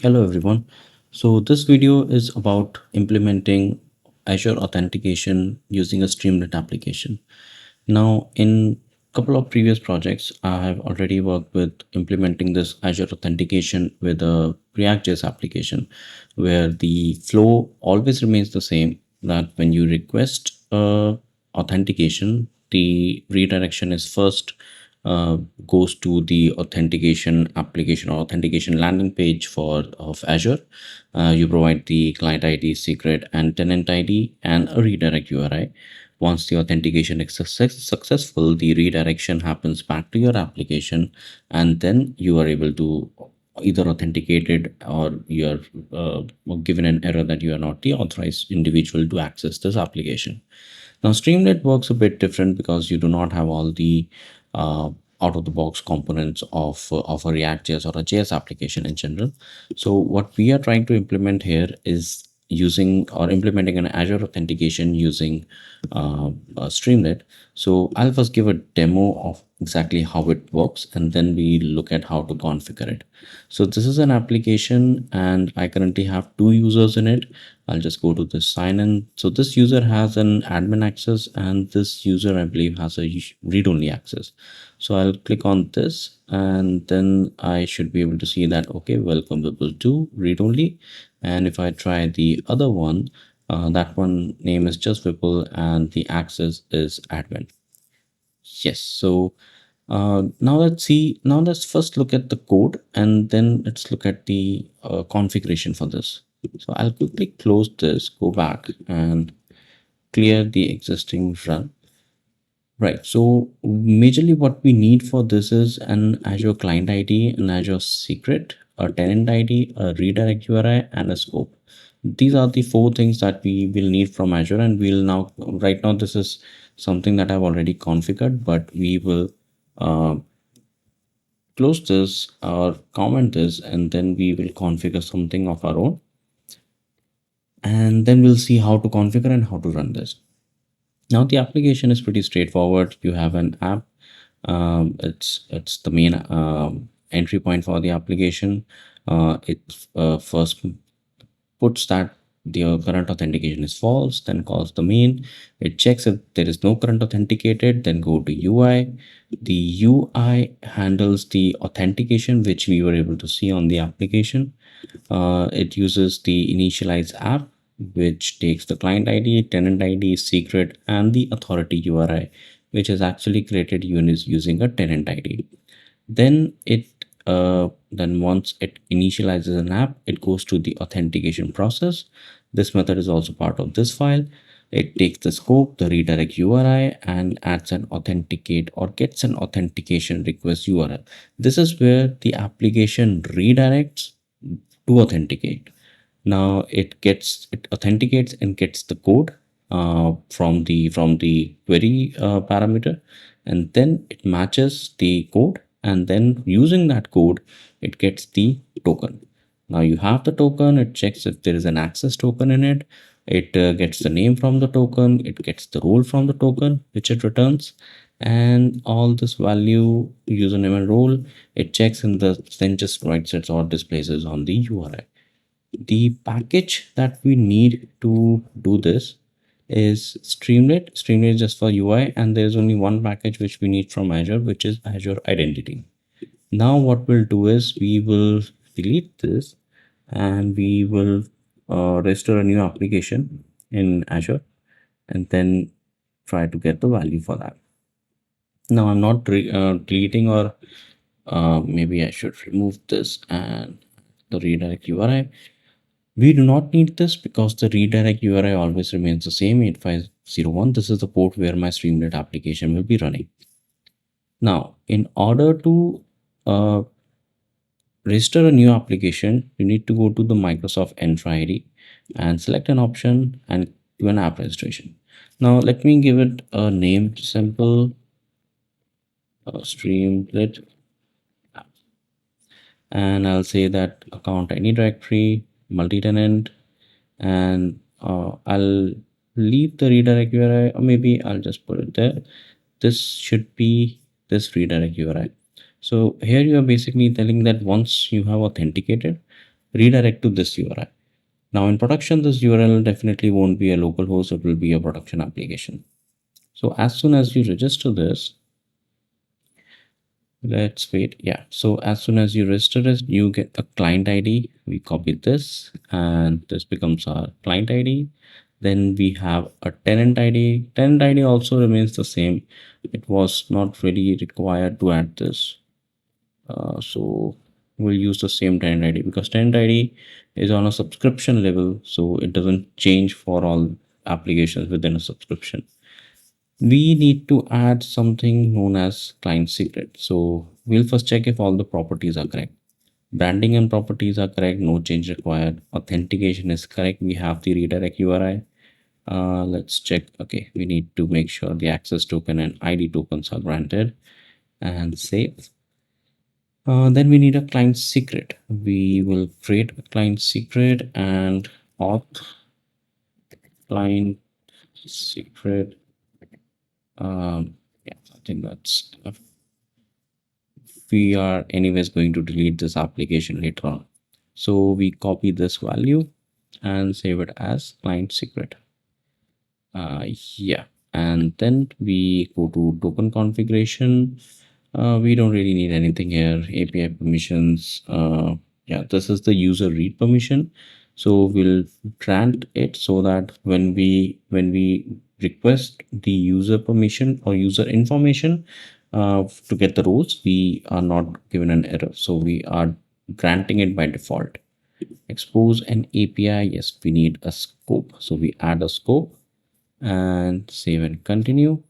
Hello everyone. So this video is about implementing Azure Authentication using a Streamlit application. Now, in a couple of previous projects, I have already worked with implementing this Azure Authentication with a React.js application, where the flow always remains the same. That when you request authentication, the redirection is first goes to the authentication application or authentication landing page for of Azure. You provide the client ID, secret, and tenant ID, and a redirect URI. Once the authentication is successful, the redirection happens back to your application, and then you are able to either authenticated or you are given an error that you are not the authorized individual to access this application. Now, Streamlit works a bit different because you do not have all the uh, out of the box components of a React.js or a JS application in general. So what we are trying to implement here is using or implementing an Azure authentication using Streamlit. So I'll first give a demo of exactly how it works, and then we look at how to configure it. So this is an application and I currently have two users in it. I'll just go to the sign in. So this user has an admin access and this user I believe has a read-only access. So I'll click on this and then I should be able to see that, okay, welcome people to read-only. And if I try the other one, that one name is just Vipul and the access is admin. Yes. So now let's see. Now let's first look at the code and then let's look at the configuration for this. So I'll quickly close this, go back and clear the existing run. Right. So majorly what we need for this is an Azure client ID, an Azure secret, a tenant ID, a redirect URI, and a scope. These are the four things that we will need from Azure, and we'll now, right now, this is something that I've already configured, but we will uh, close this or comment this, and then we will configure something of our own. And then we'll see how to configure and how to run this. Now the application is pretty straightforward. You have an app. It's the main entry point for the application. It first puts that the current authentication is false, then calls the main. It checks if there is no current authenticated, then go to UI. The UI handles the authentication, which we were able to see on the application. It uses the initialize app, which takes the client ID, tenant ID, secret, and the authority URI, which is actually created using a tenant ID. Then once it initializes an app, it goes to the authentication process. This method is also part of this file. It takes the scope, the redirect URI, and adds an authenticate or gets an authentication request URL. This is where the application redirects to authenticate. Now it authenticates and gets the code from the query parameter, and then it matches the code, and then using that code it gets the token. Now you have the token. It checks if there is an access token in it. It gets the name from the token. It gets the role from the token, which it returns, and all this value, username and role, it checks and then just writes it or displays it on the URI. The package that we need to do this is Streamlit. Streamlit is just for UI, and there's only one package which we need from Azure, which is Azure Identity. Now what we'll do is we will delete this and we will register a new application in Azure and then try to get the value for that. Now I'm not deleting, or maybe I should remove this and the redirect URI. We do not need this because the redirect URI always remains the same, 8501. This is the port where my Streamlit application will be running. Now, in order to uh, register a new application, you need to go to the Microsoft Entra ID and select an option and do an app registration. Now, let me give it a name, simple Streamlit, and I'll say that account any directory, multi-tenant, and I'll leave the redirect URI, or maybe I'll just put it there. This should be this redirect URI. So here you are basically telling that once you have authenticated, redirect to this URI. Now in production, this URL definitely won't be a local host, it will be a production application. So as soon as you register this, let's wait. Yeah. So as soon as you register this, you get a client ID. We copy this and this becomes our client ID. Then we have a tenant ID. Tenant ID also remains the same. It was not really required to add this. So we'll use the same tenant ID because tenant ID is on a subscription level. So it doesn't change for all applications within a subscription. We need to add something known as client secret. So we'll first check if all the properties are correct. Branding and properties are correct, no change required. Authentication is correct. We have the redirect URI. Let's check. Okay, we need to make sure the access token and ID tokens are granted and save. Then we need a client secret. We will create a client secret and auth client secret. Yeah, I think that's enough. We are anyways going to delete this application later on. So we copy this value and save it as client secret. Yeah, and then we go to token configuration. We don't really need anything here. API permissions. Yeah, this is the user read permission. So we'll grant it so that when we request the user permission or user information to get the roles, we are not given an error. So we are granting it by default. Expose an API. Yes, we need a scope. So we add a scope and save and continue.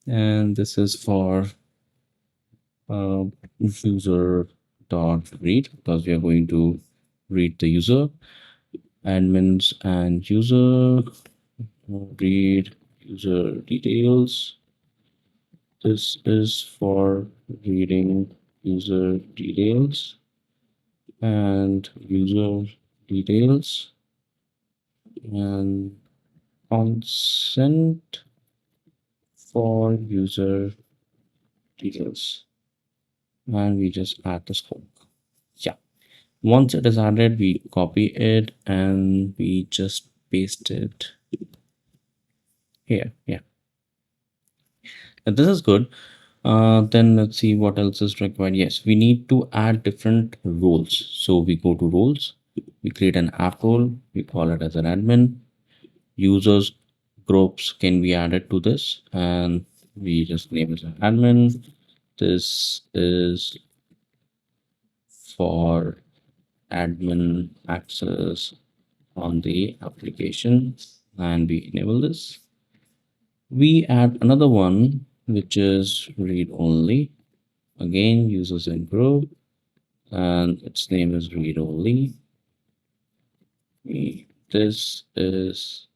And this is for user dot read because we are going to read the user admins and user read user details. This is for reading user details and user details and consent for user details, and we just add the scope. Yeah, once it is added, we copy it and we just paste it here. Yeah, and this is good. Then let's see what else is required. Yes, we need to add different roles. So we go to roles, we create an app role, we call it as an admin. Users groups can be added to this, and we just name it as admin. This is for admin access on the application, and we enable this. We add another one which is read only. Again, users in group, and its name is read only. This is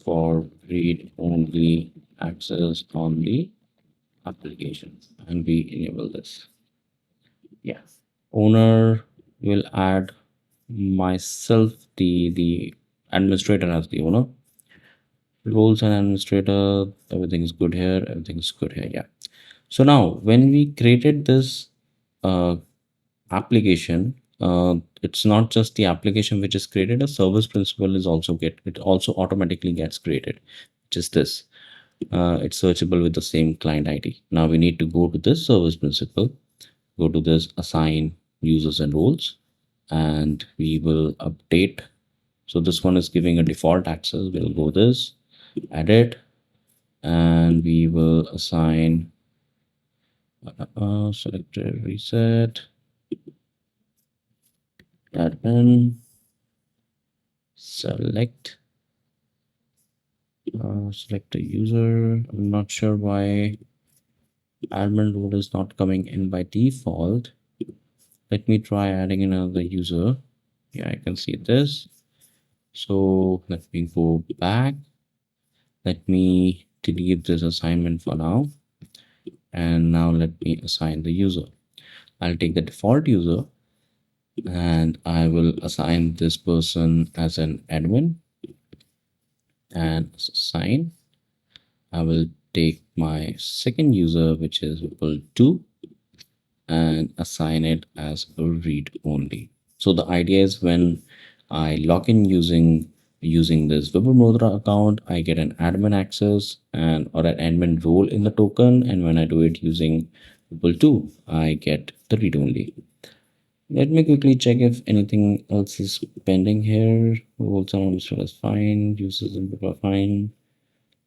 for read only access on the application, and we enable this. Yeah, owner will add myself, the administrator, as the owner. Roles and administrator, everything is good here, everything is good here. Yeah, so now when we created this uh, application, it's not just the application which is created, a service principal is also it also automatically gets created, which is this. It's searchable with the same client ID. Now we need to go to this service principal, go to this assign users and roles, and we will update. So this one is giving a default access. We'll go this, edit, and we will assign select reset admin select select a user. I'm not sure why admin role is not coming in by default. Let me try adding another user. Yeah, I can see this. So let me go back. Let me delete this assignment for now. And now let me assign the user. I'll take the default user and I will assign this person as an admin and assign. I will take my second user, which is equal to, and and assign it as a read only. So the idea is when I log in using this Vibhamodra account, I get an admin access and or an admin role in the token, and when I do it using Vibhal 2, I get the read only. Let me quickly check if anything else is pending here. Roles and administrator is fine. Users and people are fine.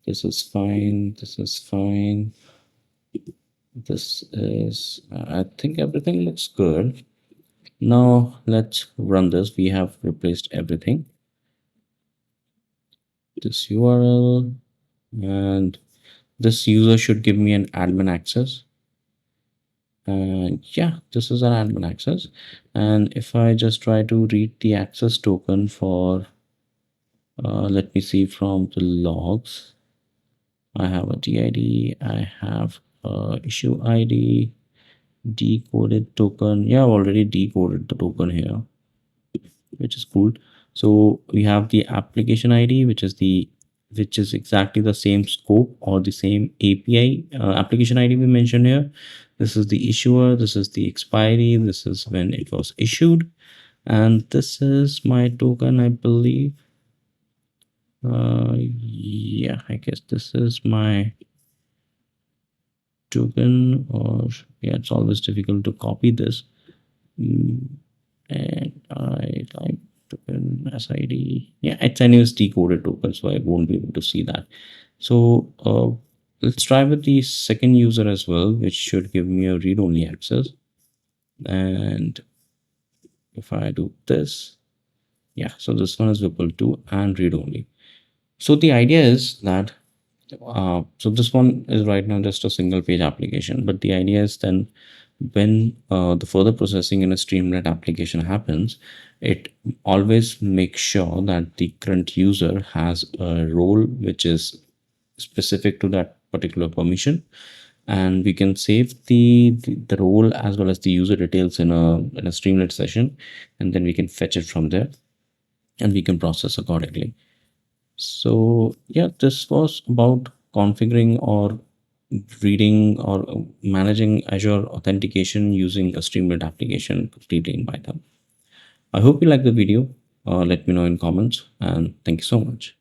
This is fine. This is fine. This is, I think everything looks good. Now let's run this. We have replaced everything. This URL and this user should give me an admin access. And yeah, this is an admin access. And if I just try to read the access token for, let me see from the logs. I have a TID, I have a issue ID, decoded token. Yeah, I've already decoded the token here, which is cool. So we have the application ID, which is exactly the same scope or the same API application ID we mentioned here. This is the issuer, this is the expiry, this is when it was issued, and this is my token, I believe. Yeah, I guess this is my token, or yeah, it's always difficult to copy this. And I like token SID. Yeah, it's anyways decoded token, so I won't be able to see that. So let's try with the second user as well, which should give me a read-only access. And if I do this, yeah, so this one is equal to and read-only. So the idea is that so this one is right now just a single page application, but the idea is then when the further processing in a Streamlit application happens, it always makes sure that the current user has a role which is specific to that particular permission, and we can save the role as well as the user details in a Streamlit session, and then we can fetch it from there and we can process accordingly. So yeah, this was about configuring or reading or managing Azure authentication using a Streamlit application completely in Python. I hope you like the video. Let me know in comments, and thank you so much.